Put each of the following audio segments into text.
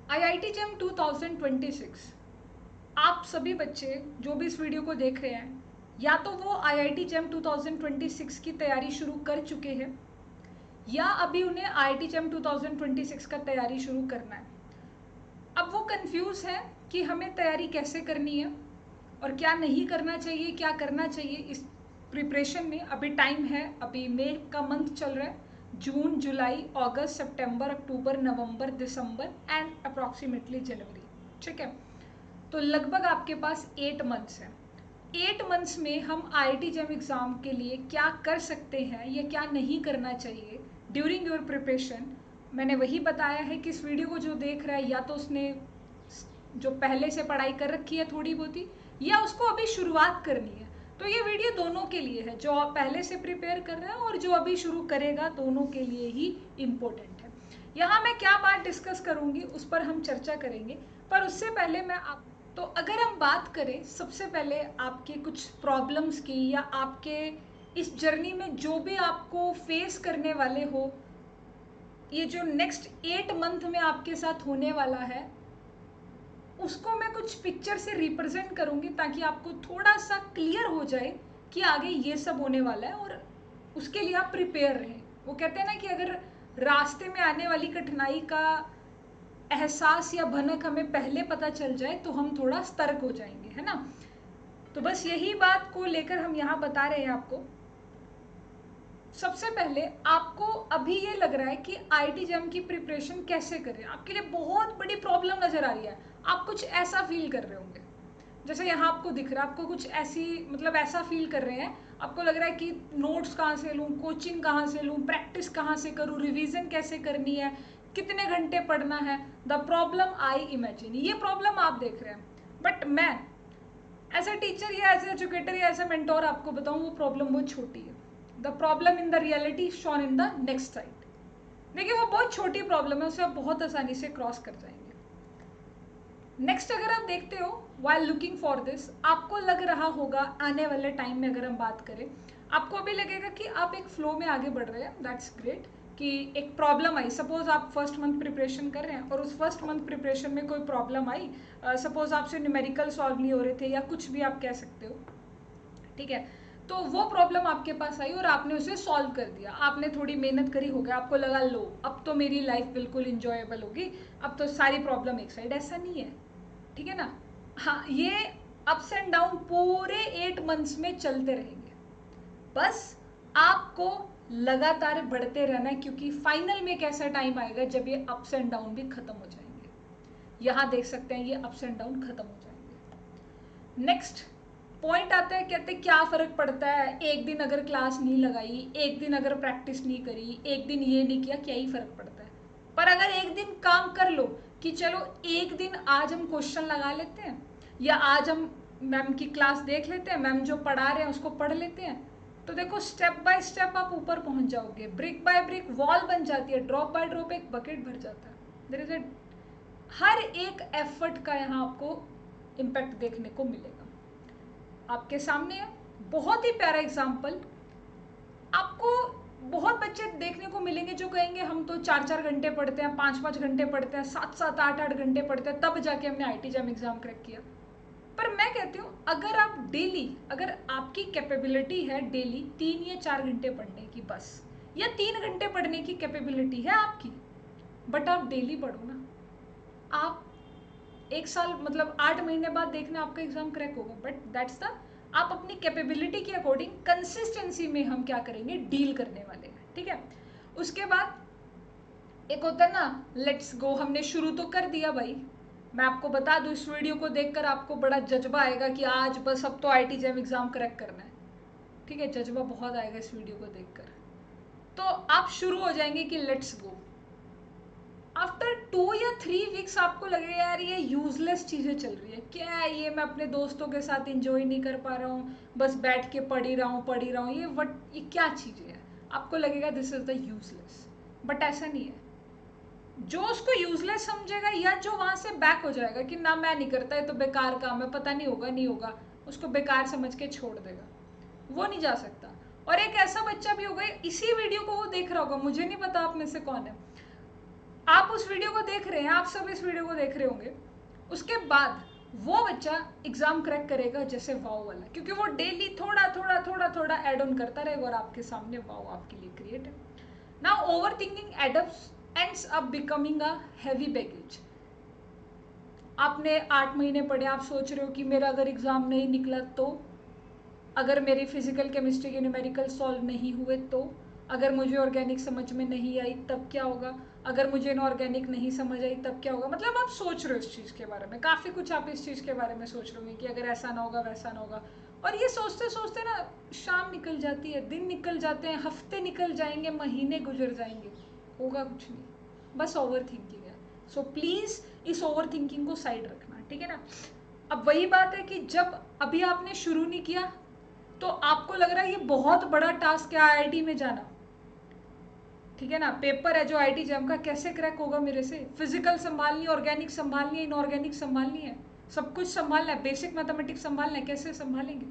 IIT GeM 2026। आप सभी बच्चे जो भी इस वीडियो को देख रहे हैं, या तो वो IIT जेम 2026 की तैयारी शुरू कर चुके हैं या अभी उन्हें IIT जेम 2026 का तैयारी शुरू करना है। अब वो कंफ्यूज है कि हमें तैयारी कैसे करनी है और क्या नहीं करना चाहिए, क्या करना चाहिए इस प्रिपरेशन में। अभी टाइम है, अभी मई का मंथ चल रहा है, जून, जुलाई, अगस्त, सितंबर, अक्टूबर, नवंबर, दिसंबर एंड अप्रॉक्सीमेटली जनवरी। ठीक है, तो लगभग आपके पास 8 मंथ्स हैं। 8 मंथ्स में हम IIT जेम एग्ज़ाम के लिए क्या कर सकते हैं या क्या नहीं करना चाहिए ड्यूरिंग योर प्रिपरेशन, मैंने वही बताया है कि इस वीडियो को जो देख रहा है या तो उसने जो पहले से पढ़ाई कर रखी है थोड़ी बहुत ही, या उसको अभी शुरुआत करनी है। तो ये वीडियो दोनों के लिए है, जो पहले से प्रिपेयर कर रहा है और जो अभी शुरू करेगा, दोनों के लिए ही इम्पोर्टेंट है। यहाँ मैं क्या बात डिस्कस करूँगी उस पर हम चर्चा करेंगे, पर उससे पहले मैं आप तो अगर हम बात करें सबसे पहले आपके कुछ प्रॉब्लम्स की, या आपके इस जर्नी में जो भी आपको फेस करने वाले हो, ये जो नेक्स्ट 8 मंथ में आपके साथ होने वाला है, उसको मैं कुछ पिक्चर से रिप्रेजेंट करूँगी ताकि आपको थोड़ा सा क्लियर हो जाए कि आगे ये सब होने वाला है और उसके लिए आप प्रिपेयर रहें। वो कहते हैं ना कि अगर रास्ते में आने वाली कठिनाई का एहसास या भनक हमें पहले पता चल जाए तो हम थोड़ा सतर्क हो जाएंगे, है ना। तो बस यही बात को लेकर हम यहाँ बता रहे हैं आपको। सबसे पहले आपको अभी ये लग रहा है कि IIT जेम की प्रिपरेशन कैसे करें, आपके लिए बहुत बड़ी प्रॉब्लम नज़र आ रही है। आप कुछ ऐसा फील कर रहे होंगे जैसे यहाँ आपको दिख रहा है, आपको कुछ ऐसी मतलब ऐसा फील कर रहे हैं, आपको लग रहा है कि नोट्स कहाँ से लूँ, कोचिंग कहाँ से लूँ, प्रैक्टिस कहाँ से करूँ, रिवीजन कैसे करनी है, कितने घंटे पढ़ना है। द प्रॉब्लम आई इमेजिन, ये प्रॉब्लम आप देख रहे हैं। बट मैं एज ए टीचर या एज ए एजुकेटर या एज ए मेंटोर आपको बताऊँ, वो प्रॉब्लम बहुत छोटी है। The problem in the reality shown in the next side. देखिए वो बहुत छोटी प्रॉब्लम है, उसे आप बहुत आसानी से क्रॉस कर जाएंगे। नेक्स्ट अगर आप देखते हो, वाइल लुकिंग फॉर दिस, आपको लग रहा होगा आने वाले टाइम में अगर हम बात करें, आपको अभी लगेगा कि आप एक फ्लो में आगे बढ़ रहे हैं, दैट्स ग्रेट। कि एक प्रॉब्लम आई, सपोज आप फर्स्ट मंथ प्रिपरेशन कर रहे हैं और उस फर्स्ट मंथ प्रिपरेशन में कोई प्रॉब्लम आई, सपोज आपसे न्यूमेरिकल सॉल्व नहीं हो रहे थे या कुछ भी आप कह सकते हो, ठीक है। तो वो प्रॉब्लम आपके पास आई और आपने उसे सॉल्व कर दिया, आपने थोड़ी मेहनत करी, हो गया, आपको लगा लो अब तो मेरी लाइफ बिल्कुल इंजॉयबल होगी, अब तो सारी प्रॉब्लम एक साइड। ऐसा नहीं है, ठीक है ना। हाँ, ये अप्स एंड डाउन पूरे 8 मंथ्स में चलते रहेंगे। बस आपको लगातार बढ़ते रहना है, क्योंकि फाइनल में एक ऐसा टाइम आएगा जब ये अप्स एंड डाउन भी खत्म हो जाएंगे। यहाँ देख सकते हैं ये अप्स एंड डाउन खत्म हो जाएंगे। नेक्स्ट पॉइंट आता है, कहते हैं क्या फ़र्क पड़ता है, एक दिन अगर क्लास नहीं लगाई, एक दिन अगर प्रैक्टिस नहीं करी, एक दिन ये नहीं किया, क्या ही फ़र्क पड़ता है। पर अगर एक दिन काम कर लो कि चलो एक दिन आज हम क्वेश्चन लगा लेते हैं, या आज हम मैम की क्लास देख लेते हैं, मैम जो पढ़ा रहे हैं उसको पढ़ लेते हैं, तो देखो स्टेप बाय स्टेप आप ऊपर पहुंच जाओगे, ब्रिक बाय ब्रिक वॉल बन जाती है, ड्रॉप बाय ड्रॉप एक बकेट भर जाता है। देयर इज ए हर एक एफर्ट का यहाँ आपको इम्पैक्ट देखने को मिलेगा। आपके सामने है बहुत ही प्यारा एग्जाम्पल। आपको बहुत बच्चे देखने को मिलेंगे जो कहेंगे हम तो 4-4 घंटे पढ़ते हैं, 5-5 घंटे पढ़ते हैं, 7-7, 8-8 घंटे पढ़ते हैं, तब जाके हमने IIT जेम एग्जाम क्रैक किया। पर मैं कहती हूँ अगर आप डेली, अगर आपकी कैपेबिलिटी है डेली 3 या 4 घंटे पढ़ने की बस, या 3 घंटे पढ़ने की कैपेबिलिटी है आपकी, बट आप डेली पढ़ो ना, आप एक साल मतलब 8 महीने बाद देखना आपका एग्जाम क्रैक होगा। बट दैट्स द, आप अपनी कैपेबिलिटी के अकॉर्डिंग कंसिस्टेंसी में हम क्या करेंगे, डील करने वाले हैं, ठीक है। उसके बाद एक होता है ना, लेट्स गो, हमने शुरू तो कर दिया भाई। मैं आपको बता दूं, इस वीडियो को देखकर आपको बड़ा जज्बा आएगा कि आज बस अब तो IIT जेम एग्जाम क्रैक करना है, ठीक है, जज्बा बहुत आएगा इस वीडियो को देखकर। तो आप शुरू हो जाएंगे कि लेट्स गो। आफ्टर 2 या 3 वीक्स आपको लगेगा यार ये यूजलेस चीज़ें चल रही है, क्या है ये, मैं अपने दोस्तों के साथ इंजॉय नहीं कर पा रहा हूँ, बस बैठ के पढ़ ही रहा हूँ, ये क्या चीज़ें हैं। आपको लगेगा this is the useless, but ऐसा नहीं है। जो उसको यूजलेस समझेगा या जो वहाँ से बैक हो जाएगा कि ना मैं नहीं करता, ये तो बेकार काम है, पता नहीं होगा नहीं होगा, उसको बेकार समझ के छोड़ देगा, वो नहीं जा सकता। और एक ऐसा बच्चा भी होगा, इसी वीडियो को वो देख रहा होगा, मुझे नहीं पता आप में से कौन है, आप उस वीडियो को देख रहे हैं, आप सब इस वीडियो को देख रहे होंगे, उसके बाद वो बच्चा एग्जाम क्रैक करेगा जैसे वाओ वाला, क्योंकि वो डेली थोड़ा थोड़ा थोड़ा थोड़ा ऐड ऑन करता रहेगा और आपके सामने वाओ आपके लिए क्रिएट है। Now over thinking ends up becoming a heavy baggage. आपने 8 महीने पढ़े, आप सोच रहे हो कि मेरा अगर एग्जाम नहीं निकला तो, अगर मेरी फिजिकल केमिस्ट्री के न्यूमेरिकल सॉल्व नहीं हुए तो, अगर मुझे ऑर्गेनिक समझ में नहीं आई तब क्या होगा, अगर मुझे इनऑर्गेनिक नहीं समझ आई तब क्या होगा। मतलब आप सोच रहे हो इस चीज़ के बारे में, काफ़ी कुछ आप इस चीज़ के बारे में सोच रहे होंगे कि अगर ऐसा ना होगा वैसा ना होगा। और ये सोचते सोचते ना शाम निकल जाती है, दिन निकल जाते हैं, हफ्ते निकल जाएंगे, महीने गुजर जाएंगे, होगा कुछ नहीं, बस ओवर थिंकिंग है। सो प्लीज़ इस ओवर थिंकिंग को साइड रखना, ठीक है ना। अब वही बात है कि जब अभी आपने शुरू नहीं किया तो आपको लग रहा है ये बहुत बड़ा टास्क है आईआईटी में जाना, ठीक है ना, पेपर है जो आईआईटी जैम का, कैसे क्रैक होगा मेरे से, फिजिकल संभालनी है, ऑर्गेनिक संभालनी है, इनऑर्गेनिक संभालनी है, सब कुछ संभालना है, बेसिक मैथमेटिक्स संभालना है, कैसे संभालेंगे।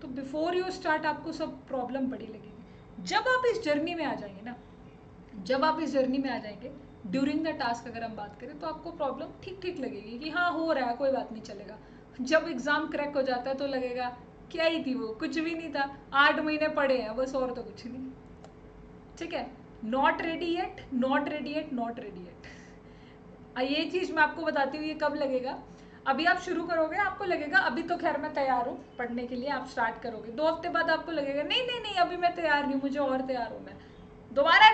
तो बिफोर यू स्टार्ट आपको सब प्रॉब्लम बड़ी लगेगी। जब आप इस जर्नी में आ जाएंगे ना, जब आप इस जर्नी में आ जाएंगे, ड्यूरिंग द टास्क अगर हम बात करें तो आपको प्रॉब्लम ठीक ठीक लगेगी कि हाँ हो रहा है, कोई बात नहीं, चलेगा। जब एग्जाम क्रैक हो जाता है तो लगेगा क्या ही थी वो, कुछ भी नहीं था, 8 महीने पढ़े हैं बस, और तो कुछ नहीं, ठीक है। Not ready yet, not ready yet, not ready yet. ये चीज़ मैं आपको बताती हूँ, ये कब लगेगा, अभी आप शुरू करोगे आपको लगेगा अभी तो खैर मैं तैयार हूँ पढ़ने के लिए, आप स्टार्ट करोगे 2 हफ्ते बाद आपको लगेगा नहीं नहीं नहीं अभी मैं तैयार नहीं हूँ, मुझे और तैयार हूँ मैं, दोबारा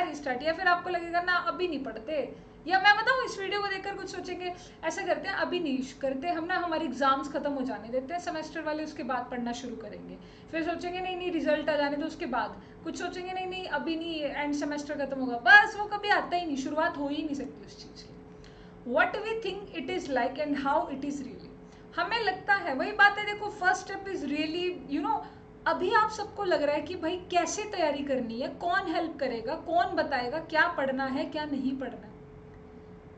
रीस्टार्ट, या फिर आपको लगेगा ना अभी नहीं पढ़ते, या मैं बताऊँ इस वीडियो को देखकर कुछ सोचेंगे ऐसा करते हैं अभी नहीं करते हम ना, हमारे एग्जाम्स खत्म हो जाने देते हैं सेमेस्टर वाले, उसके बाद पढ़ना शुरू करेंगे, फिर सोचेंगे नहीं नहीं रिजल्ट आ जाने दो उसके बाद, कुछ सोचेंगे नहीं नहीं अभी नहीं एंड सेमेस्टर खत्म होगा, बस वो कभी आता ही नहीं, शुरुआत हो ही नहीं सकती उस चीज़ की। What we think it is like and how it is really, हमें लगता है, वही बात है, देखो first step is really you know, अभी आप सबको लग रहा है कि भाई कैसे तैयारी करनी है, कौन हेल्प करेगा, कौन बताएगा क्या पढ़ना है क्या नहीं पढ़ना है।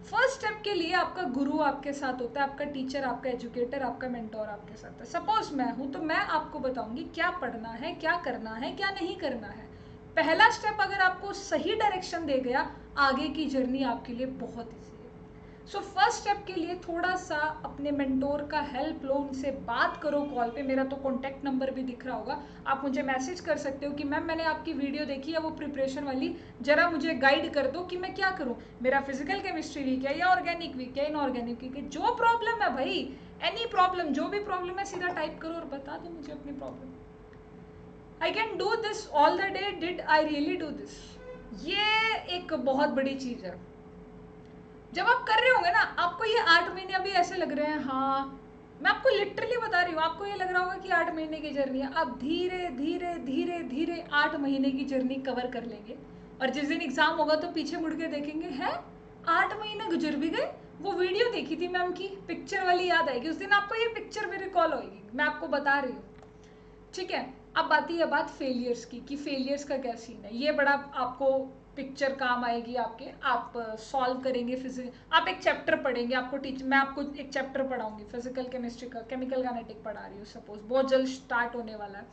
फर्स्ट स्टेप के लिए आपका गुरु आपके साथ होता है, आपका टीचर, आपका एजुकेटर, आपका मेंटोर आपके साथ है। सपोज मैं हूँ तो मैं आपको बताऊंगी क्या पढ़ना है, क्या करना है, क्या नहीं करना है। पहला स्टेप अगर आपको सही डायरेक्शन दे गया, आगे की जर्नी आपके लिए बहुत ईजी है। सो फर्स्ट स्टेप के लिए थोड़ा सा अपने मेंटोर का हेल्प लो, उनसे बात करो कॉल पे, मेरा तो कॉन्टैक्ट नंबर भी दिख रहा होगा, आप मुझे मैसेज कर सकते हो कि मैम मैंने आपकी वीडियो देखी है वो प्रिपरेशन वाली, जरा मुझे गाइड कर दो कि मैं क्या करूँ, मेरा फिजिकल केमिस्ट्री वीक है या ऑर्गेनिक वीक है, इनऑर्गेनिक वीक है, जो प्रॉब्लम है भाई, एनी प्रॉब्लम, जो भी प्रॉब्लम है सीधा टाइप करो और बता दो मुझे अपनी problem. I can do this all the day, did I really do this, ये एक बहुत बड़ी चीज़ है। जब आप कर रहे होंगे ना, आपको ये 8 महीने अभी ऐसे लग रहे हैं, हाँ मैं आपको लिटरली बता रही हूँ, आपको ये लग रहा होगा कि 8 महीने की जर्नी है, आप धीरे धीरे धीरे धीरे 8 महीने की जर्नी कवर कर लेंगे, और जिस दिन एग्जाम होगा तो पीछे मुड़ के देखेंगे है 8 महीने गुजर भी गए, वो वीडियो देखी थी मैम की, पिक्चर वाली याद आएगी, उस दिन आपको ये पिक्चर भी रिकॉल होगी, मैं आपको बता रही हूँ, ठीक है। अब आती है बात फेलियर्स की, कि फेलियर्स का क्या सीन है, ये बड़ा आपको पिक्चर काम आएगी आपके, आप सॉल्व करेंगे फिजिक्स, आप एक चैप्टर पढ़ेंगे, आपको टीच मैं आपको एक चैप्टर पढ़ाऊंगी फिजिकल केमिस्ट्री का, केमिकल काइनेटिक पढ़ा रही हूँ सपोज, बहुत जल्द स्टार्ट होने वाला है,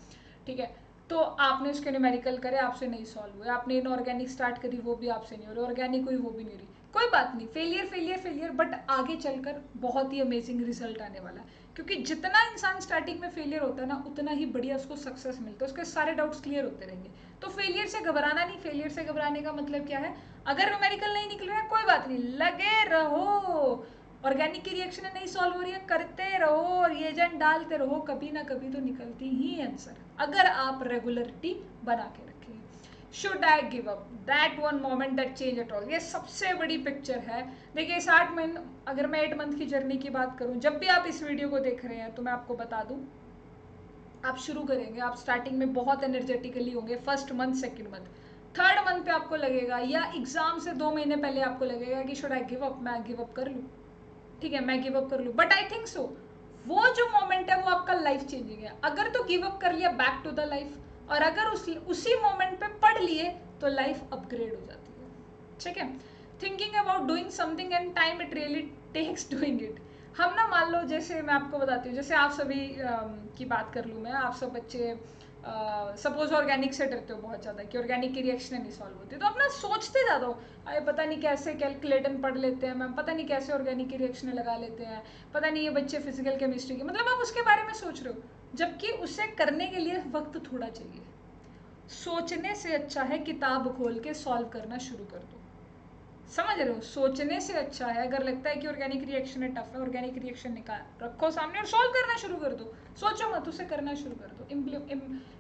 ठीक है। तो आपने उसके न्यूमेरिकल करे, आपसे नहीं सॉल्व हुए, आपने इनऑर्गेनिक स्टार्ट करी, वो भी आपसे नहीं हो रही, ऑर्गेनिक हुई वो भी नहीं रही, कोई बात नहीं, फेलियर फेलियर फेलियर, बट आगे चलकर बहुत ही अमेजिंग रिजल्ट आने वाला है, क्योंकि जितना इंसान स्टार्टिंग में फेलियर होता है ना, उतना ही बढ़िया उसको सक्सेस मिलता है, उसके सारे डाउट्स क्लियर होते रहेंगे। तो फेलियर से घबराना नहीं, फेलियर से घबराने का मतलब क्या है, अगर न्यूमेरिकल नहीं निकल रहा है कोई बात नहीं, लगे रहो, ऑर्गेनिक की रिएक्शन नहीं सॉल्व हो रही है, करते रहो, रिएजेंट डालते रहो, कभी ना कभी तो निकलती ही आंसर, अगर आप रेगुलरिटी बना के रखें। Should I give up, that one moment that change at all, ये सबसे बड़ी पिक्चर है। देखिए इस 8 महीने, अगर मैं 8 मंथ की जर्नी की बात करूं, जब भी आप इस वीडियो को देख रहे हैं तो मैं आपको बता दूं, आप शुरू करेंगे, आप स्टार्टिंग में बहुत एनर्जेटिकली होंगे, first month, second month, third month पे आपको लगेगा, या एग्जाम से 2 महीने पहले आपको लगेगा कि शुड आई गिव अप, मैं गिव अप कर लूँ, ठीक है मैं गिव अप कर लूँ, बट आई थिंक सो वो जो मोमेंट है वो आपका लाइफ चेंजिंग है, अगर तो गिव अप कर लिया बैक टू द लाइफ, और अगर उसी मोमेंट पे पढ़ लिए तो लाइफ अपग्रेड हो जाती है, ठीक है। Thinking about doing something and time it really takes doing it, हम ना मान लो, जैसे मैं आपको बताती हूँ, जैसे आप सभी की बात कर लूँ मैं, आप सब बच्चे सपोज ऑर्गेनिक से डरते हो बहुत ज़्यादा कि ऑर्गेनिक की रिएक्शन नहीं सॉल्व होती, तो अपना सोचते ज़्यादा हो, अरे पता नहीं कैसे कैलकुलेटन पढ़ लेते हैं मैम, पता नहीं कैसे ऑर्गेनिक की रिएक्शन लगा लेते हैं, पता नहीं ये बच्चे फिजिकल केमिस्ट्री के, मतलब आप उसके बारे में सोच रहे हो, जबकि उसे करने के लिए वक्त थोड़ा चाहिए। सोचने से अच्छा है किताब खोल के सॉल्व करना शुरू कर दो। समझ रहे हो? सोचने से अच्छा है, अगर लगता है कि ऑर्गेनिक रिएक्शन है टफ है, ऑर्गेनिक रिएक्शन निकाल रखो सामने और सॉल्व करना शुरू कर दो। सोचो मत, उसे करना शुरू कर दो,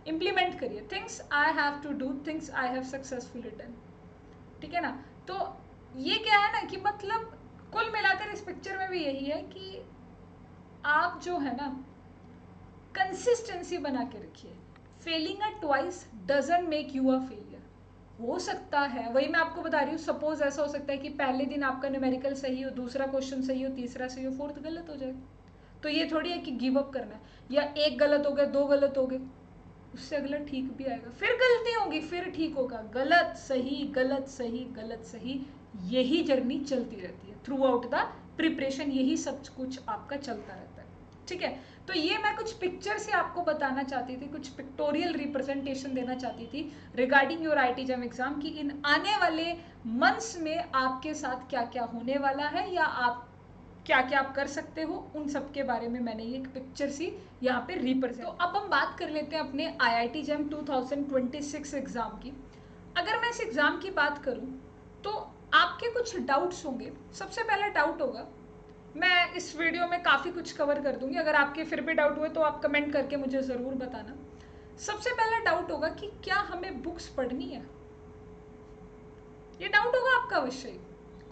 इम्प्लीमेंट करिए। Things I have to do, things I have successfully done. ठीक है ना? तो ये क्या है ना कि मतलब कुल मिलाकर इस पिक्चर में भी यही है कि आप जो है ना कंसिस्टेंसी बना के रखिए। Failing a twice doesn't make you a failure. हो सकता है, वही मैं आपको बता रही हूँ, सपोज ऐसा हो सकता है कि पहले दिन आपका न्यूमेरिकल सही हो, दूसरा क्वेश्चन सही हो, तीसरा सही हो, फोर्थ गलत हो जाए। तो ये थोड़ी है कि गिव अप करना है, या एक गलत हो गया, दो गलत हो गए, उससे अगला ठीक भी आएगा, फिर गलती होगी, फिर ठीक होगा। गलत सही गलत सही गलत सही, यही जर्नी चलती रहती है थ्रू आउट द प्रिपरेशन, यही सब कुछ आपका चलता रहता है। ठीक है? तो ये मैं कुछ पिक्चर से आपको बताना चाहती थी, कुछ पिक्टोरियल रिप्रेजेंटेशन देना चाहती थी रिगार्डिंग योर IIT-JEM एग्जाम, कि इन आने वाले मंथ्स में आपके साथ क्या क्या होने वाला है, या आप क्या क्या आप कर सकते हो, उन सब के बारे में मैंने एक पिक्चर सी यहाँ पे रिप्रेजेंट। तो अब हम बात कर लेते हैं अपने IIT-JEM 2026 एग्जाम की। अगर मैं इस एग्जाम की बात करूँ तो आपके कुछ डाउट्स होंगे। सबसे पहला डाउट होगा, मैं इस वीडियो में काफ़ी कुछ कवर कर दूंगी, अगर आपके फिर भी डाउट हुए तो आप कमेंट करके मुझे ज़रूर बताना। सबसे पहला डाउट होगा कि क्या हमें बुक्स पढ़नी है। ये डाउट होगा आपका अवश्य ही।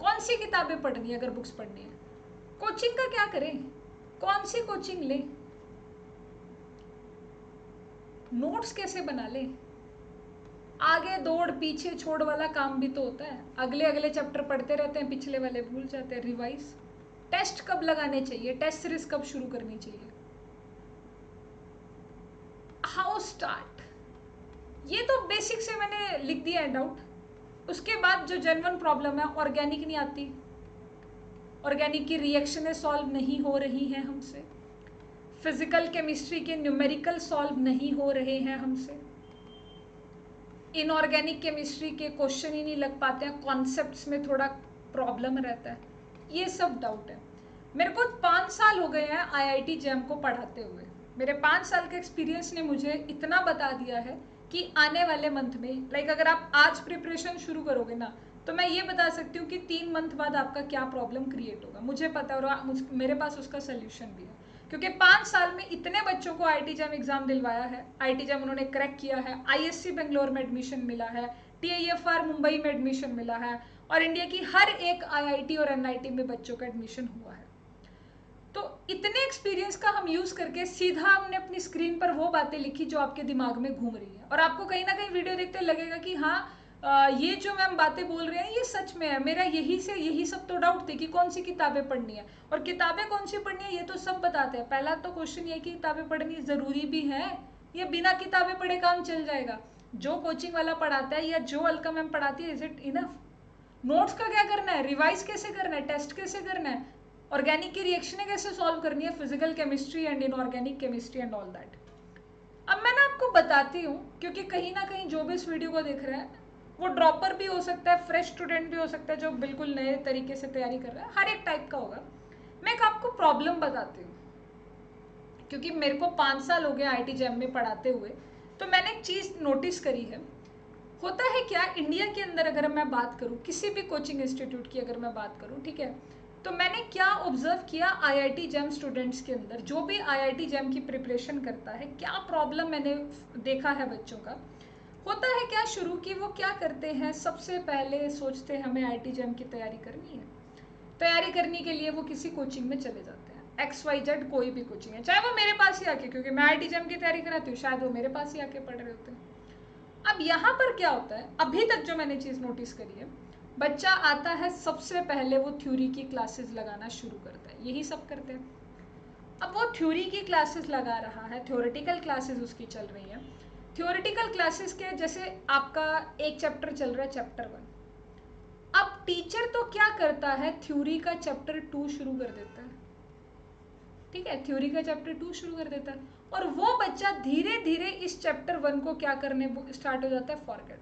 कौन सी किताबें पढ़नी है अगर बुक्स पढ़नी है? कोचिंग का क्या करें, कौन सी कोचिंग लें, नोट्स कैसे बना लें, आगे दौड़ पीछे छोड़ वाला काम भी तो होता है। अगले अगले चैप्टर पढ़ते रहते हैं, पिछले वाले भूल जाते हैं। रिवाइज, टेस्ट कब लगाने चाहिए, टेस्ट सीरीज कब शुरू करनी चाहिए, हाउ स्टार्ट, ये तो बेसिक से मैंने लिख दिया है डाउट। उसके बाद जो जेन्युइन प्रॉब्लम है, ऑर्गेनिक नहीं आती, ऑर्गेनिक की रिएक्शनें सॉल्व नहीं हो रही हैं हमसे, फिजिकल केमिस्ट्री के न्यूमेरिकल सॉल्व नहीं हो रहे हैं हमसे, इनऑर्गेनिक केमिस्ट्री के क्वेश्चन ही नहीं लग पाते हैं, कॉन्सेप्ट्स में थोड़ा प्रॉब्लम रहता है, ये सब डाउट है। मेरे को 5 साल हो गए हैं IIT-JEM को पढ़ाते हुए। मेरे 5 साल के एक्सपीरियंस ने मुझे इतना बता दिया है कि आने वाले मंथ में, लाइक अगर आप आज प्रिपरेशन शुरू करोगे ना, तो मैं ये बता सकती हूँ कि 3 मंथ बाद आपका क्या प्रॉब्लम क्रिएट होगा, मुझे पता है, और मेरे पास उसका सोल्यूशन भी है। क्योंकि 5 साल में इतने बच्चों को IIT-JEM एग्जाम दिलवाया है, IIT-JEM उन्होंने क्रैक किया है, ISC बेंगलोर में एडमिशन मिला है, TIFR मुंबई में एडमिशन मिला है, और इंडिया की हर एक IIT और NIT में बच्चों का एडमिशन हुआ है। तो इतने एक्सपीरियंस का हम यूज करके सीधा हमने अपनी स्क्रीन पर वो बातें लिखी जो आपके दिमाग में घूम रही है, और आपको कहीं ना कहीं वीडियो देखते लगेगा कि हाँ, ये जो मैम बातें बोल रहे हैं ये सच में है, मेरा यही सब तो डाउट थे कि कौन सी किताबें पढ़नी है, और किताबें कौन सी पढ़नी है ये तो सब बताते हैं। पहला तो क्वेश्चन ये कि किताबें पढ़नी जरूरी भी है, ये बिना किताबें पढ़े काम चल जाएगा? जो कोचिंग वाला पढ़ाता है या जो अलका मैम पढ़ाती है, इज इट इनफ? नोट्स का क्या करना है, रिवाइज कैसे करना है, टेस्ट कैसे करना है, ऑर्गेनिक की रिएक्शनें कैसे सॉल्व करनी है, physical chemistry and inorganic chemistry and all that. अब मैं ना आपको बताती हूँ, क्योंकि कहीं ना कहीं जो भी इस वीडियो को देख रहा है वो ड्रॉपर भी हो सकता है, फ्रेश स्टूडेंट भी हो सकता है, जो बिल्कुल नए तरीके से तैयारी कर रहा है, हर एक टाइप का होगा। मैं एक आपको प्रॉब्लम बताती हूँ, क्योंकि मेरे को 5 साल हो गए IIT-JEM में पढ़ाते हुए, तो मैंने एक चीज़ नोटिस करी है। होता है क्या, इंडिया के अंदर अगर मैं बात करूं, किसी भी कोचिंग इंस्टीट्यूट की अगर मैं बात करूं, ठीक है, तो मैंने क्या ऑब्जर्व किया IIT-JEM स्टूडेंट्स के अंदर, जो भी IIT-JEM की प्रिपरेशन करता है, क्या प्रॉब्लम मैंने देखा है बच्चों का। होता है क्या, शुरू की वो क्या करते हैं, सबसे पहले सोचते हैं हमें IIT-JEM की तैयारी करनी है, तैयारी करने के लिए वो किसी कोचिंग में चले जाते हैं, XYZ कोई भी कोचिंग है, चाहे वो मेरे पास ही आके, क्योंकि मैं IIT-JEM की तैयारी कराती हूँ, शायद वो मेरे पास ही आके पढ़ रहे होते हैं। अब यहाँ पर क्या होता है, अभी तक जो मैंने चीज़ नोटिस करी है, बच्चा आता है सबसे पहले वो थ्योरी की क्लासेस लगाना शुरू करता है, यही सब करते हैं। अब वो थ्योरी की क्लासेस लगा रहा है, थ्योरेटिकल क्लासेस उसकी चल रही है। थ्योरेटिकल क्लासेस के जैसे आपका एक चैप्टर चल रहा है, चैप्टर 1। अब टीचर तो क्या करता है, थ्योरी का चैप्टर 2 शुरू कर देता है। ठीक है, थ्योरी का चैप्टर 2 शुरू कर देता है, और वो बच्चा धीरे धीरे इस चैप्टर 1 को क्या करने स्टार्ट हो जाता है, फॉरगेट,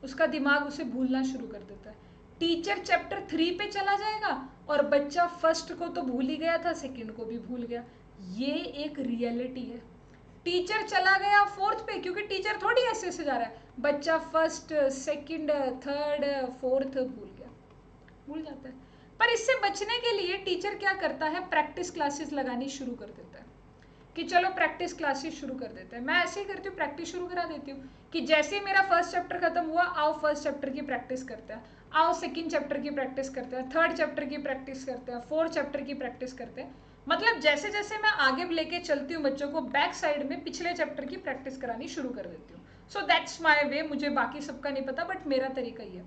उसका दिमाग उसे भूलना शुरू कर देता है। टीचर चैप्टर 3 पे चला जाएगा और बच्चा फर्स्ट को तो भूल ही गया था, सेकंड को भी भूल गया। ये एक रियलिटी है। टीचर चला गया 4th पे, क्योंकि टीचर थोड़ी ऐसे से जा रहा है, बच्चा फर्स्ट, सेकंड, थर्ड, 4th भूल जाता है। पर इससे बचने के लिए टीचर क्या करता है, प्रैक्टिस क्लासेस लगानी शुरू कर देता है कि चलो प्रैक्टिस क्लासेस शुरू कर देते हैं। मैं ऐसे ही करती हूँ, प्रैक्टिस शुरू करा देती हूँ कि जैसे ही मेरा फर्स्ट चैप्टर खत्म हुआ, आओ फर्स्ट चैप्टर की प्रैक्टिस करते हैं, आओ सेकंड चैप्टर की प्रैक्टिस करते हैं, थर्ड चैप्टर की प्रैक्टिस करते हैं, फोर्थ चैप्टर की प्रैक्टिस करते हैं। मतलब जैसे जैसे मैं आगे लेके चलती हूँ बच्चों को, बैक साइड में पिछले चैप्टर की प्रैक्टिस करानी शुरू कर देती हूँ। सो दैट्स माई वे। मुझे बाकी सबका नहीं पता, बट मेरा तरीका ही है।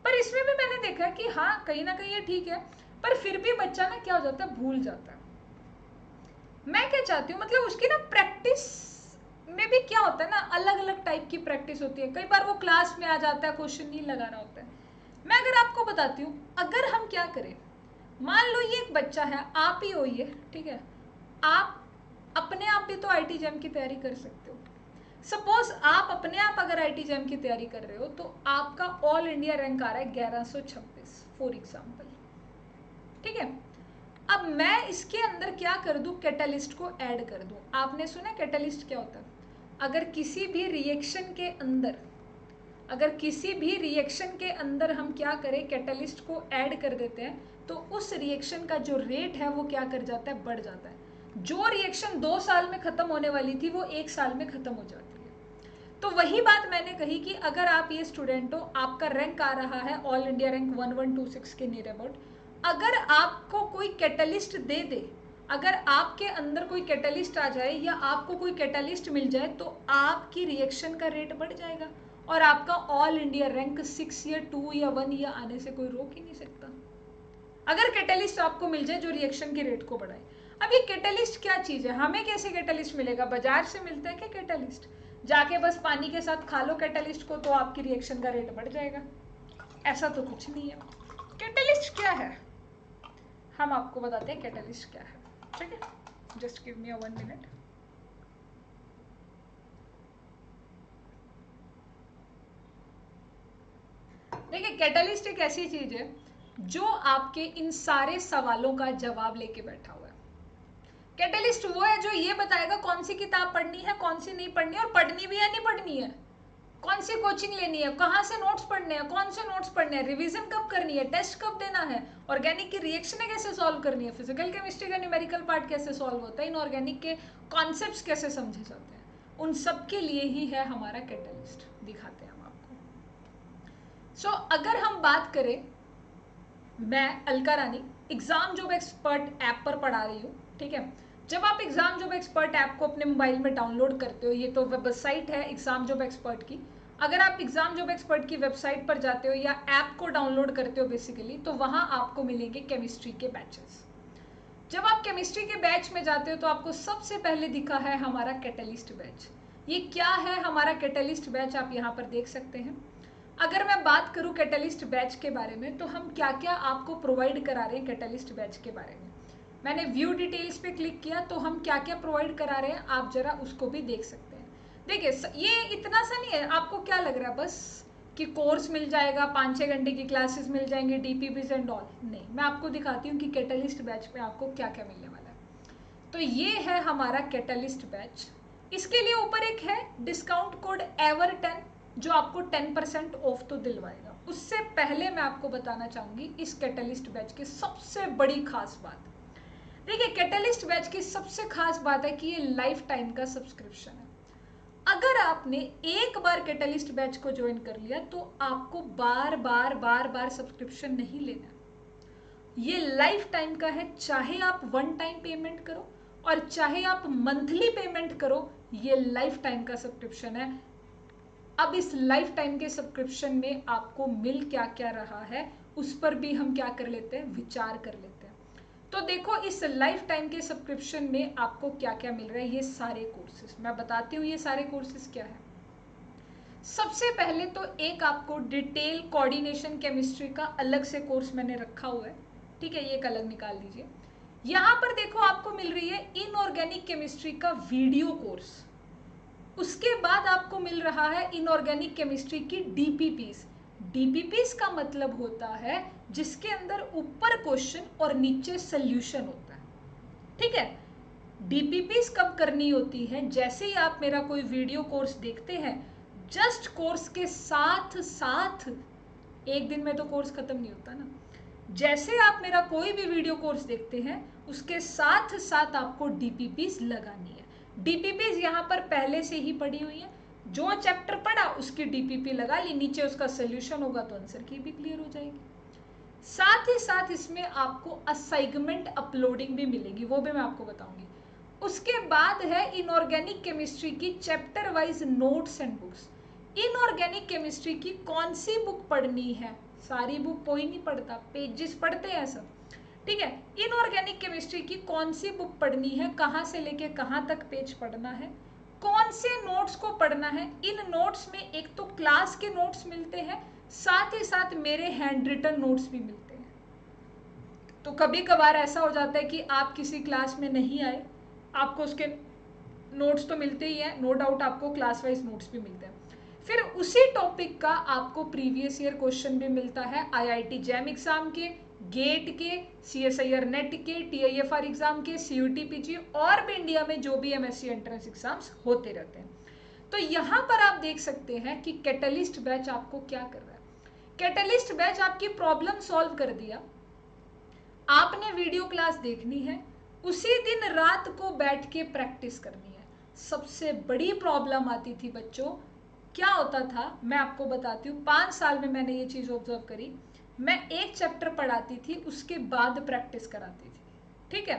पर इसमें भी मैंने देखा कि हाँ, कहीं ना कहीं ये ठीक है, पर फिर भी बच्चा ना क्या हो जाता है, भूल जाता है। मैं क्या चाहती हूँ, मतलब उसकी ना प्रैक्टिस में भी क्या होता है ना, अलग अलग टाइप की प्रैक्टिस होती है। कई बार वो क्लास में आ जाता है, क्वेश्चन नहीं लगा रहा होता है। मैं अगर आपको बताती हूँ, अगर हम क्या करें, मान लो ये एक बच्चा है, आप ही हो ये, ठीक है, आप अपने आप भी तो आईटी जैम की तैयारी कर सकते हो। सपोज आप अपने आप अगर आईटी जैम की तैयारी कर रहे हो, तो आपका ऑल इंडिया रैंक आ रहा है 1126 फॉर एग्जाम्पल, ठीक है। अब मैं इसके अंदर क्या कर दूं, कैटलिस्ट को ऐड कर दूं। आपने सुना कैटलिस्ट क्या होता है? अगर किसी भी रिएक्शन के अंदर, अगर किसी भी रिएक्शन के अंदर हम क्या करें, कैटलिस्ट को ऐड कर देते हैं, तो उस रिएक्शन का जो रेट है वो क्या कर जाता है, बढ़ जाता है। जो रिएक्शन 2 साल में खत्म होने वाली थी, वो 1 साल में खत्म हो जाती है। तो वही बात मैंने कही कि अगर आप ये स्टूडेंट हो, आपका रैंक आ रहा है ऑल इंडिया रैंक 1126 के नियर अबाउट, अगर आपको कोई कैटलिस्ट दे दे, अगर आपके अंदर कोई कैटलिस्ट आ जाए या आपको कोई कैटलिस्ट मिल जाए, तो आपकी रिएक्शन का रेट बढ़ जाएगा और आपका ऑल इंडिया रैंक 6 या 2 या 1 या आने से कोई रोक ही नहीं सकता, अगर कैटलिस्ट आपको मिल जाए जो रिएक्शन के रेट को बढ़ाए। अब ये कैटलिस्ट क्या चीज़ है, हमें कैसे कैटलिस्ट मिलेगा? बाजार से मिलता है क्या कैटलिस्ट? जाके बस पानी के साथ खा लो कैटलिस्ट को, तो आपकी रिएक्शन का रेट बढ़ जाएगा? ऐसा तो कुछ नहीं है। कैटलिस्ट क्या है, हम आपको बताते हैं कैटलिस्ट क्या है, ठीक है। Just give me 1 minute. देखिए, कैटलिस्ट एक ऐसी चीज है जो आपके इन सारे सवालों का जवाब लेके बैठा हुआ है। कैटलिस्ट वो है जो ये बताएगा कौन सी किताब पढ़नी है, कौन सी नहीं पढ़नी है, और पढ़नी भी है नहीं पढ़नी है, कौन सी कोचिंग लेनी है, कहाँ से नोट्स पढ़ने हैं, कौन से नोट्स पढ़ने हैं, रिवीजन कब करनी है, टेस्ट कब देना है, ऑर्गेनिक की रिएक्शन कैसे सॉल्व करनी है, फिजिकल केमिस्ट्री का न्यूमेरिकल पार्ट कैसे सॉल्व होता है, इनऑर्गेनिक के कॉन्सेप्ट्स कैसे समझे जाते हैं, उन सब के लिए ही है हमारा कैटलिस्ट। दिखाते हैं हम आपको। सो अगर हम बात करें, मैं अलका रानी एग्जाम जॉब एक्सपर्ट ऐप पर पढ़ा रही हूँ, ठीक है। जब आप एग्जाम जॉब एक्सपर्ट ऐप को अपने मोबाइल में डाउनलोड करते हो, ये तो वेबसाइट है एग्जाम जॉब एक्सपर्ट की। अगर आप एग्जाम जॉब एक्सपर्ट की वेबसाइट पर जाते हो या ऐप को डाउनलोड करते हो बेसिकली, तो वहाँ आपको मिलेंगे केमिस्ट्री के बैचेस। जब आप केमिस्ट्री के बैच में जाते हो, तो आपको सबसे पहले दिखा है हमारा कैटलिस्ट बैच। ये क्या है हमारा कैटलिस्ट बैच, आप यहाँ पर देख सकते हैं। अगर मैं बात करूँ कैटलिस्ट बैच के बारे में, तो हम क्या क्या आपको प्रोवाइड करा रहे हैं कैटलिस्ट बैच के बारे में। मैंने व्यू डिटेल्स पे क्लिक किया, तो हम क्या क्या प्रोवाइड करा रहे हैं आप जरा उसको भी देख सकते हैं। देखिए, ये इतना सा नहीं है। आपको क्या लग रहा है बस कि कोर्स मिल जाएगा, 5-6 घंटे की क्लासेस मिल जाएंगे, डीपीपीज एंड ऑल? नहीं, मैं आपको दिखाती हूँ कि कैटलिस्ट बैच में आपको क्या क्या मिलने वाला है। तो ये है हमारा कैटलिस्ट बैच। इसके लिए ऊपर एक है डिस्काउंट कोड EVER10, जो आपको 10% ऑफ तो दिलवाएगा। उससे पहले मैं आपको बताना चाहूँगी इस कैटलिस्ट बैच की सबसे बड़ी खास बात। देखिए, कैटलिस्ट बैच की सबसे खास बात है कि ये लाइफ टाइम का सब्सक्रिप्शन है। अगर आपने एक बार कैटलिस्ट बैच को ज्वाइन कर लिया, तो आपको बार बार सब्सक्रिप्शन नहीं लेना। ये लाइफ टाइम का है, चाहे आप 1 टाइम पेमेंट करो और चाहे आप मंथली पेमेंट करो, ये लाइफ टाइम का सब्सक्रिप्शन है। अब इस लाइफ टाइम के सब्सक्रिप्शन में आपको मिल क्या क्या रहा है, उस पर भी हम क्या कर लेते हैं, विचार कर लेते हैं। तो देखो, इस लाइफ टाइम के सब्सक्रिप्शन में आपको क्या क्या मिल रहा है, ये सारे कोर्सेज मैं बताती हूँ। ये सारे कोर्सेज क्या है? सबसे पहले तो एक आपको डिटेल कोऑर्डिनेशन केमिस्ट्री का अलग से कोर्स मैंने रखा हुआ है, ठीक है, ये एक अलग निकाल लीजिए। यहाँ पर देखो आपको मिल रही है इनऑर्गेनिक केमिस्ट्री का वीडियो कोर्स, उसके बाद आपको मिल रहा है इनऑर्गेनिक केमिस्ट्री की डीपीपीस। डीपीपीस का मतलब होता है जिसके अंदर ऊपर क्वेश्चन और नीचे सोल्यूशन होता है, ठीक है। डीपीपीस कब करनी होती है, जैसे ही आप मेरा कोई वीडियो कोर्स देखते हैं, जस्ट कोर्स के साथ साथ, एक दिन में तो कोर्स खत्म नहीं होता ना, जैसे आप मेरा कोई भी वीडियो कोर्स देखते हैं उसके साथ साथ आपको डीपीपीस लगानी है। डीपीपीस यहाँ पर पहले से ही पड़ी हुई है, जो चैप्टर पढ़ा उसकी डीपीपी लगा ली, नीचे उसका सोल्यूशन होगा तो आंसर की भी क्लियर हो जाएगी। साथ ही साथ इसमें आपको असाइनमेंट अपलोडिंग भी मिलेगी, वो भी मैं आपको बताऊंगी। उसके बाद है इनऑर्गेनिक केमिस्ट्री की chapter wise notes and books. Inorganic chemistry की कौन सी बुक पढ़नी है, सारी बुक कोई नहीं पढ़ता, पेजेस पढ़ते हैं सब, ठीक है। इनऑर्गेनिक केमिस्ट्री की कौन सी बुक पढ़नी है, कहाँ से लेके कहाँ तक पेज पढ़ना है, कौन से नोट्स को पढ़ना है। इन नोट्स में एक तो क्लास के नोट्स मिलते हैं, साथ ही साथ मेरे हैंड रिटन नोट्स भी मिलते हैं। तो कभी कभार ऐसा हो जाता है कि आप किसी क्लास में नहीं आए, आपको उसके नोट्स तो मिलते ही हैं, नो डाउट आपको क्लास वाइज नोट्स भी मिलते हैं। फिर उसी टॉपिक का आपको प्रीवियस ईयर क्वेश्चन भी मिलता है आईआईटी जैम एग्जाम के, गेट के, सीएसआईआर नेट के, टीआईएफआर एग्जाम के, सीयूटी पीजी और भी इंडिया में जो भी एमएससी एंट्रेंस एग्जाम्स होते रहते हैं। तो यहाँ पर आप देख सकते हैं कि कैटलिस्ट बैच आपको क्या कर रहा है। कैटलिस्ट बैच आपकी प्रॉब्लम सॉल्व कर दिया, आपने वीडियो क्लास देखनी है, उसी दिन रात को बैठ के प्रैक्टिस करनी है। सबसे बड़ी प्रॉब्लम आती थी बच्चों, क्या होता था मैं आपको बताती हूँ, 5 साल में मैंने ये चीज़ ऑब्जर्व करी। मैं एक चैप्टर पढ़ाती थी, उसके बाद प्रैक्टिस कराती थी, ठीक है।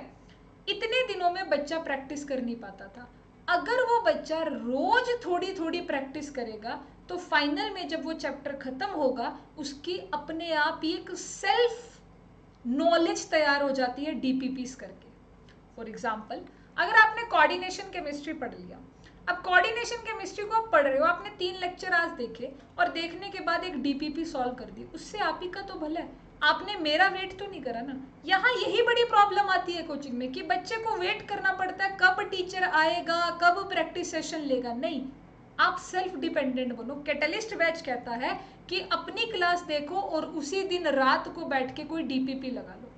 इतने दिनों में बच्चा प्रैक्टिस कर नहीं पाता था। अगर वो बच्चा रोज थोड़ी थोड़ी प्रैक्टिस करेगा तो फाइनल में जब वो चैप्टर खत्म होगा, उसकी अपने आप ही एक सेल्फ नॉलेज तैयार हो जाती है डीपीपीस करके। फॉर एग्जाम्पल, अगर आपने कोऑर्डिनेशन केमिस्ट्री पढ़ लिया, अब कोऑर्डिनेशन केमिस्ट्री को आप पढ़ रहे हो, आपने 3 लेक्चर आज देखे और देखने के बाद एक डीपीपी सॉल्व कर दी, उससे आप ही का तो भला है, आपने मेरा वेट तो नहीं करा ना। यहाँ यही बड़ी प्रॉब्लम आती है कोचिंग में कि बच्चे को वेट करना पड़ता है, कब टीचर आएगा, कब प्रैक्टिस सेशन लेगा। नहीं, आप सेल्फ डिपेंडेंट बनो। कैटलिस्ट बैच कहता है कि अपनी क्लास देखो और उसी दिन रात को बैठ के कोई डीपीपी लगा लो।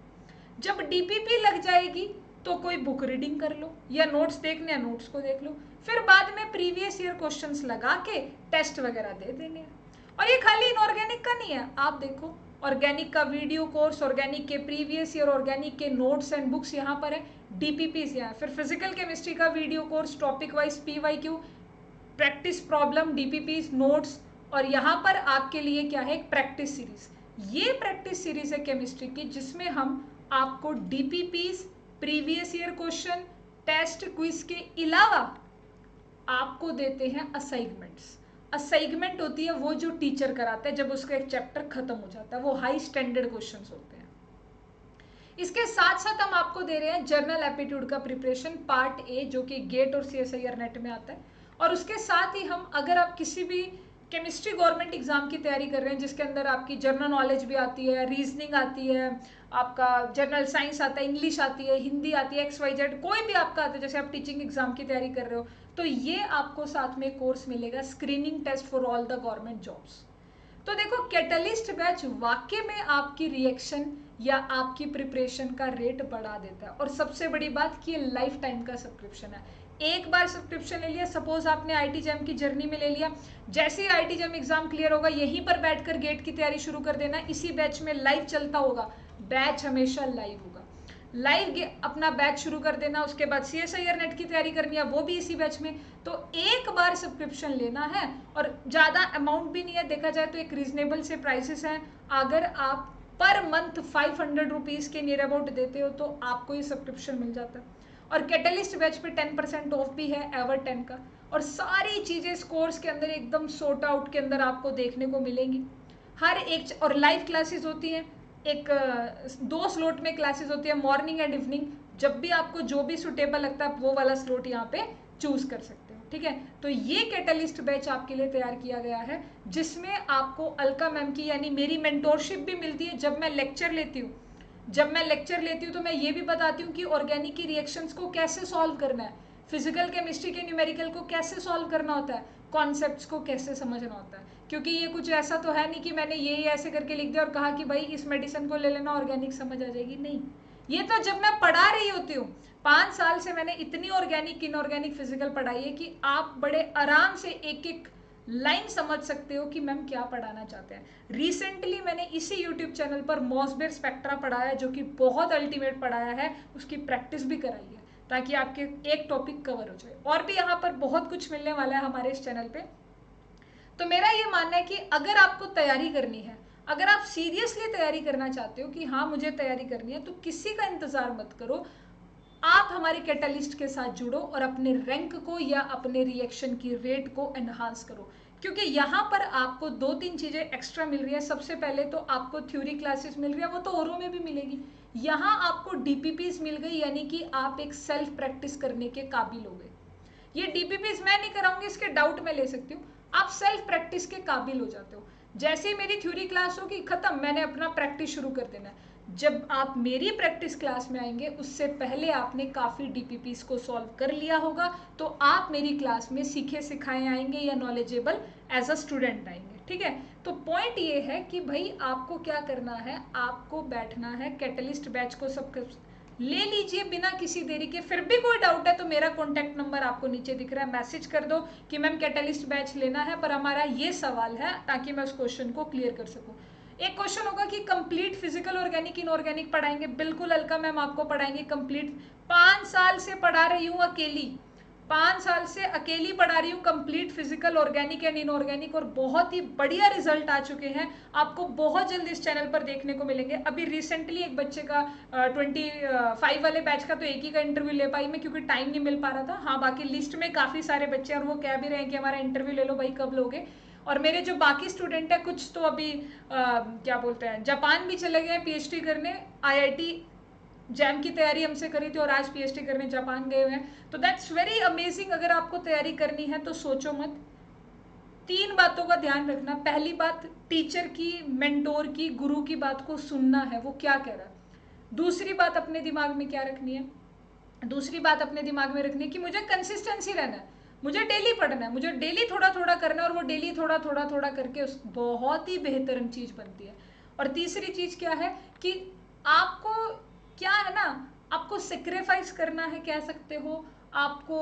जब डीपीपी लग जाएगी तो कोई बुक रीडिंग कर लो, या नोट्स देखने हैं नोट्स को देख लो, फिर बाद में प्रीवियस ईयर क्वेश्चंस लगा के टेस्ट वगैरह दे देने हैं। और ये खाली इनऑर्गेनिक का नहीं है, आप देखो ऑर्गेनिक का वीडियो कोर्स, ऑर्गेनिक के प्रीवियस ईयर, ऑर्गेनिक के नोट्स एंड बुक्स यहाँ पर है, डीपीपीस यहाँ। फिर फिजिकल केमिस्ट्री का video course, topic wise PYQ, practice problem, DPPs, notes, और यहाँ पर आपके लिए क्या है, एक प्रैक्टिस सीरीज। ये प्रैक्टिस सीरीज है केमिस्ट्री की, जिसमें हम आपको DPPs, previous year question, test, quiz के अलावा आपको देते हैं असाइनमेंट्स। असाइनमेंट होती है वो जो टीचर कराता है जब उसका एक चैप्टर खत्म हो जाता है, वो हाई स्टैंडर्ड क्वेश्चंस होते हैं। इसके साथ साथ हम आपको दे रहे हैं जर्नल एप्टीट्यूड का प्रिपरेशन पार्ट ए, जो कि गेट और सीएसआईआर नेट में आता है। और उसके साथ ही हम, अगर आप किसी भी केमिस्ट्री गवर्नमेंट एग्जाम की तैयारी कर रहे हैं जिसके अंदर आपकी जनरल नॉलेज भी आती है, रीजनिंग आती है, आपका जनरल साइंस आता है, इंग्लिश आती है, हिंदी आती है, XYZ कोई भी आपका आता है, जैसे आप टीचिंग एग्जाम की तैयारी कर रहे हो, तो ये आपको साथ में कोर्स मिलेगा, screening test for all the government jobs. तो देखो कैटलिस्ट बैच वाकई में आपकी रिएक्शन या आपकी प्रिपरेशन का रेट बढ़ा देता है। और सबसे बड़ी बात कि ये लाइफ टाइम का सब्सक्रिप्शन है। एक बार सब्सक्रिप्शन ले लिया, सपोज आपने आईटी जैम की जर्नी में ले लिया, जैसे ही आईटी जैम एग्जाम क्लियर होगा यहीं पर बैठकर गेट की तैयारी शुरू कर देना, इसी बैच में लाइव चलता होगा, बैच हमेशा लाइव होगा, लाइव अपना बैच शुरू कर देना। उसके बाद सीएसआईआर नेट की तैयारी करनी है, वो भी इसी बैच में। तो एक बार सब्सक्रिप्शन लेना है, और ज़्यादा अमाउंट भी नहीं है, देखा जाए तो एक रीजनेबल से प्राइसेस हैं। अगर आप पर मंथ 500 रुपीज़ के नियर अबाउट देते हो तो आपको ये सब्सक्रिप्शन मिल जाता है। और कैटलिस्ट बैच पे 10% ऑफ भी है एवर 10 का, और सारी चीज़ें इस कोर्स के अंदर एकदम सोर्ट आउट के अंदर आपको देखने को मिलेंगी। हर एक, और लाइव क्लासेस होती हैं, एक 2 स्लॉट में क्लासेस होती है, मॉर्निंग एंड इवनिंग। जब भी आपको जो भी सुटेबल लगता है आप वो वाला स्लॉट यहाँ पे चूज कर सकते हो, ठीक है। तो ये कैटलिस्ट बैच आपके लिए तैयार किया गया है, जिसमें आपको अलका मैम की यानी मेरी मेंटोरशिप भी मिलती है। जब मैं लेक्चर लेती हूँ जब मैं लेक्चर लेती हूँ तो मैं ये भी बताती हूँ कि ऑर्गेनिक की रिएक्शंस को कैसे सॉल्व करना है, फिजिकल केमिस्ट्री के न्यूमेरिकल को कैसे सॉल्व करना होता है, कॉन्सेप्ट्स को कैसे समझना होता है। क्योंकि ये कुछ ऐसा तो है नहीं कि मैंने ये ऐसे करके लिख दिया और कहा कि भाई इस मेडिसिन को ले लेना ऑर्गेनिक समझ आ जाएगी, नहीं। ये तो जब मैं पढ़ा रही होती हूँ, 5 साल से मैंने इतनी ऑर्गेनिक इनऑर्गेनिक फिजिकल पढ़ाई है कि आप बड़े आराम से एक एक लाइन समझ सकते हो कि मैम क्या पढ़ाना चाहते हैं। रिसेंटली मैंने इसी यूट्यूब चैनल पर मॉसबेर स्पेक्ट्रा पढ़ाया, जो कि बहुत अल्टीमेट पढ़ाया है, उसकी प्रैक्टिस भी कराई है ताकि आपके एक टॉपिक कवर हो जाए। और भी यहाँ पर बहुत कुछ मिलने वाला है हमारे इस चैनल पे। तो मेरा ये मानना है कि अगर आपको तैयारी करनी है, अगर आप सीरियसली तैयारी करना चाहते हो कि हाँ मुझे तैयारी करनी है, तो किसी का इंतजार मत करो, आप हमारे कैटलिस्ट के साथ जुड़ो और अपने रैंक को या अपने रिएक्शन की रेट को एनहांस करो। क्योंकि यहाँ पर आपको 2-3 चीज़ें एक्स्ट्रा मिल रही है। सबसे पहले तो आपको थ्योरी क्लासेस मिल रही है, वो तो औरों में भी मिलेगी। यहाँ आपको डीपीपीज मिल गई, यानी कि आप एक सेल्फ प्रैक्टिस करने के काबिल हो गए। ये डीपीपीज मैं नहीं कराऊंगी, इसके डाउट मैं ले सकती हूँ, आप सेल्फ प्रैक्टिस के काबिल हो जाते हो। जैसे ही मेरी थ्योरी क्लास होगी खत्म, मैंने अपना प्रैक्टिस शुरू कर देना है। जब आप मेरी प्रैक्टिस क्लास में आएंगे उससे पहले आपने काफ़ी डीपीपीज को सॉल्व कर लिया होगा, तो आप मेरी क्लास में सीखे सिखाए आएंगे या नॉलेजेबल एज अ स्टूडेंट आएंगे। ठीक है, तो पॉइंट ये है कि भाई आपको क्या करना है, आपको बैठना है, कैटलिस्ट बैच को सब ले लीजिए बिना किसी देरी के। फिर भी कोई डाउट है तो मेरा कॉन्टैक्ट नंबर आपको नीचे दिख रहा है, मैसेज कर दो कि मैम कैटलिस्ट बैच लेना है, पर हमारा ये सवाल है, ताकि मैं उस क्वेश्चन को क्लियर कर सकूं। एक क्वेश्चन होगा कि कंप्लीट फिजिकल ऑर्गेनिक इनऑर्गेनिक पढ़ाएंगे, बिल्कुल अलका मैम आपको पढ़ाएंगे कंप्लीट। 5 साल से पढ़ा रही हूँ अकेली, 5 साल से अकेली पढ़ा रही हूँ complete physical organic and inorganic, और बहुत ही बढ़िया रिजल्ट आ चुके हैं। आपको बहुत जल्द इस चैनल पर देखने को मिलेंगे। अभी रिसेंटली एक बच्चे का 25 वाले बैच का तो एक ही का इंटरव्यू ले पाई मैं, क्योंकि टाइम नहीं मिल पा रहा था। हाँ, बाकी लिस्ट में काफ़ी सारे बच्चे और वो कह भी रहे हैं कि हमारा इंटरव्यू ले लो भाई, कब लोगे। और मेरे जो बाकी स्टूडेंट है, कुछ तो अभी क्या बोलते हैं, जापान भी चले गए पीएचडी करने, आईआईटी जैम की तैयारी हमसे करी थी और आज पीएचडी करने जापान गए हुए हैं। तो दैट्स वेरी अमेजिंग। अगर आपको तैयारी करनी है तो सोचो मत, 3 बातों का ध्यान रखना। पहली बात, टीचर की, मेंटोर की, गुरु की बात को सुनना है, वो क्या कह रहा है। दूसरी बात अपने दिमाग में क्या रखनी है, दूसरी बात अपने दिमाग में रखनी है कि मुझे कंसिस्टेंसी रहना है, मुझे डेली पढ़ना है, मुझे डेली थोड़ा थोड़ा करना है, और वो डेली थोड़ा थोड़ा थोड़ा करके उस बहुत ही बेहतरीन चीज़ बनती है। और तीसरी चीज़ क्या है कि आपको क्या है ना, आपको सेक्रीफाइस करना है, कह सकते हो, आपको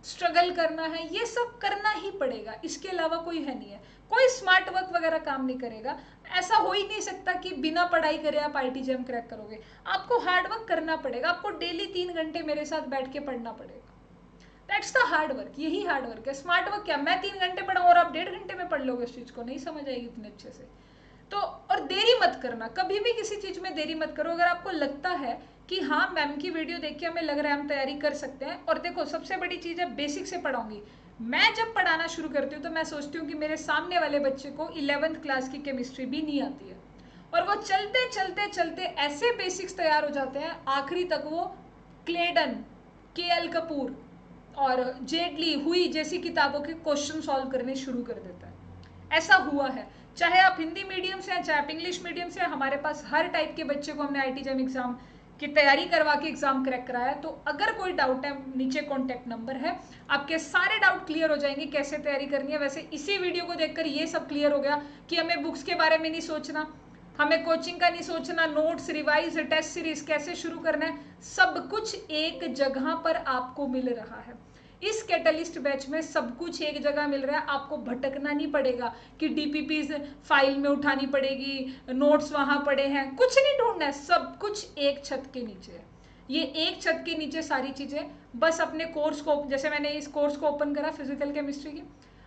स्ट्रगल करना है, ये सब करना ही पड़ेगा, इसके अलावा कोई है नहीं है। कोई स्मार्ट वर्क वगैरह काम नहीं करेगा। ऐसा हो ही नहीं सकता कि बिना पढ़ाई करे आप आईटी जैम क्रैक करोगे। आपको हार्ड वर्क करना पड़ेगा, आपको डेली 3 घंटे मेरे साथ बैठ के पढ़ना पड़ेगा। दैट्स द हार्ड वर्क, यही हार्ड वर्क है। स्मार्ट वर्क क्या, मैं 3 घंटे पढ़ाऊँ और आप 1.5 घंटे में पढ़ लोगे उस चीज़ को, नहीं समझ आएगी इतने अच्छे से। तो और देरी मत करना, कभी भी किसी चीज़ में देरी मत करो। अगर आपको लगता है कि हाँ मैम की वीडियो देख के हमें लग रहा है हम तैयारी कर सकते हैं, और देखो सबसे बड़ी चीज़ है बेसिक से पढ़ाऊंगी। मैं जब पढ़ाना शुरू करती हूँ तो मैं सोचती हूँ कि मेरे सामने वाले बच्चे को 11th क्लास की केमिस्ट्री भी नहीं आती है, और वो चलते चलते चलते ऐसे बेसिक्स तैयार हो जाते हैं, आखिरी तक वो क्लेडन, के एल कपूर और जेडली हुई जैसी किताबों के क्वेश्चन सॉल्व करने शुरू कर देता है। ऐसा हुआ है, चाहे आप हिंदी मीडियम से हैं, चाहे आप इंग्लिश मीडियम से हैं, हमारे पास हर टाइप के बच्चे को हमने आईटी जैम एग्जाम की तैयारी करवा के एग्जाम क्रैक कराया है। तो अगर कोई डाउट है, नीचे कॉन्टैक्ट नंबर है, आपके सारे डाउट क्लियर हो जाएंगे कैसे तैयारी करनी है। वैसे इसी वीडियो को देखकर ये सब क्लियर हो गया कि हमें बुक्स के बारे में नहीं सोचना, हमें कोचिंग का नहीं सोचना, नोट्स, रिवाइज, टेस्ट सीरीज कैसे शुरू करना है, सब कुछ एक जगह पर आपको मिल रहा है। इस कैटलिस्ट बैच में सब कुछ एक जगह मिल रहा है, आपको भटकना नहीं पड़ेगा कि डीपीपी फाइल में उठानी पड़ेगी, नोट्स वहां पड़े हैं, कुछ नहीं ढूंढना है, सब कुछ एक छत के नीचे है। ये एक छत के नीचे सारी चीजें, बस अपने कोर्स को, जैसे मैंने इस कोर्स को ओपन करा फिजिकल केमिस्ट्री की,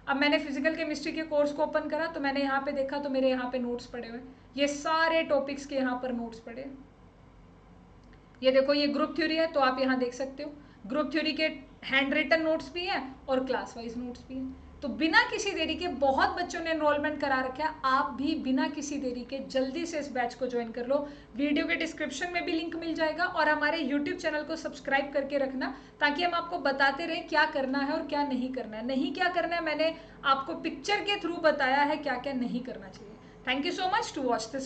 अब मैंने फिजिकल केमिस्ट्री के कोर्स को ओपन करा तो मैंने यहाँ पे देखा तो मेरे यहाँ पे नोट्स पड़े हुए, ये सारे टॉपिक्स के यहाँ पर नोट्स पड़े। ये देखो, ये ग्रुप थ्योरी है तो आप यहाँ देख सकते हो, ग्रुप थ्योरी के हैंड रिटन नोट्स भी हैं और क्लास वाइज नोट्स भी हैं। तो बिना किसी देरी के, बहुत बच्चों ने एनरोलमेंट करा रखा है, आप भी बिना किसी देरी के जल्दी से इस बैच को ज्वाइन कर लो। वीडियो के डिस्क्रिप्शन में भी लिंक मिल जाएगा, और हमारे यूट्यूब चैनल को सब्सक्राइब करके रखना, ताकि हम आपको बताते रहें क्या करना है और क्या नहीं करना है। नहीं क्या करना है मैंने आपको पिक्चर के थ्रू बताया है, क्या क्या नहीं करना चाहिए। Thank you so much to watch this.